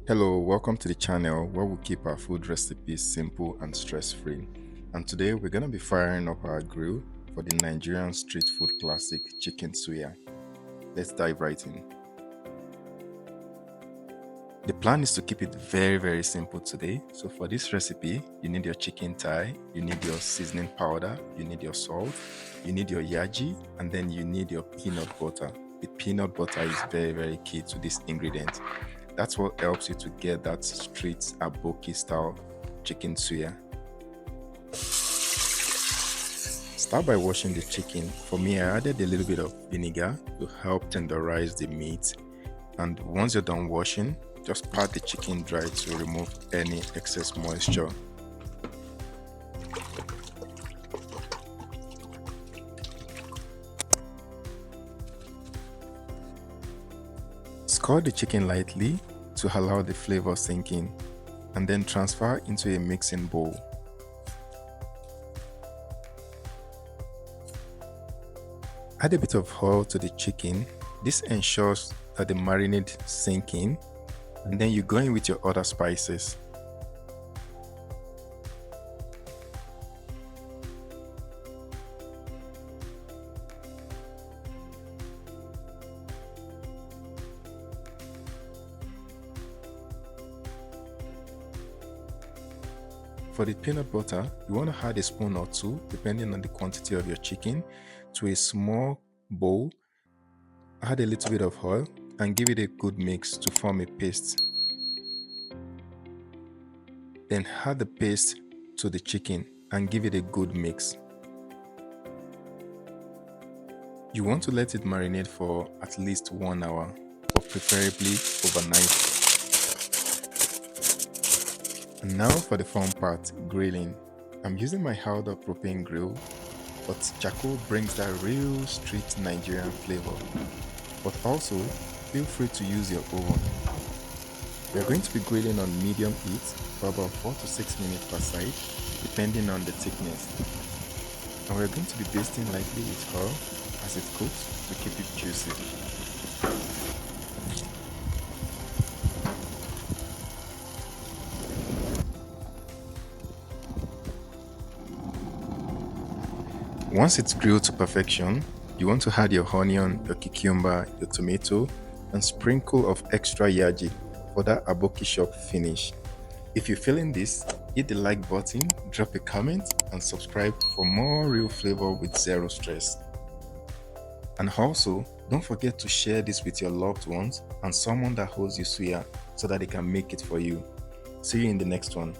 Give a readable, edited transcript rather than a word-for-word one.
Hello, welcome to the channel where we keep our food recipes simple and stress-free. And today we're gonna be firing up our grill for the Nigerian street food classic chicken suya. Let's dive right in. The plan is to keep it very simple today. So for this recipe, you need your chicken thigh, you need your seasoning powder, you need your salt, you need your yaji, and then you need your peanut butter. The peanut butter is very key to this ingredient. That's what helps you to get that street Aboki style chicken suya. Start by washing the chicken. For me, I added a little bit of vinegar to help tenderize the meat. And once you're done washing, just pat the chicken dry to remove any excess moisture. Score the chicken lightly to allow the flavor sink in, and then transfer into a mixing bowl. Add a bit of oil to the chicken. This ensures that the marinade sink in, and then you go in with your other spices. For the peanut butter, you want to add a spoon or two, depending on the quantity of your chicken, to a small bowl. Add a little bit of oil and give it a good mix to form a paste. Then add the paste to the chicken and give it a good mix. You want to let it marinate for at least 1 hour, but preferably overnight. And now for the fun part, grilling. I'm using my Howder propane grill, but charcoal brings that real street Nigerian flavor. But also, feel free to use your oven. We are going to be grilling on medium heat for about 4 to 6 minutes per side, depending on the thickness. And we're going to be basting lightly with oil as it cooks to keep it juicy. Once it's grilled to perfection, you want to add your onion, your cucumber, your tomato, and sprinkle of extra yaji for that Aboki shop finish. If you're feeling this, hit the like button, drop a comment, and subscribe for more real flavor with zero stress. And also, don't forget to share this with your loved ones and someone that holds you suya so that they can make it for you. See you in the next one.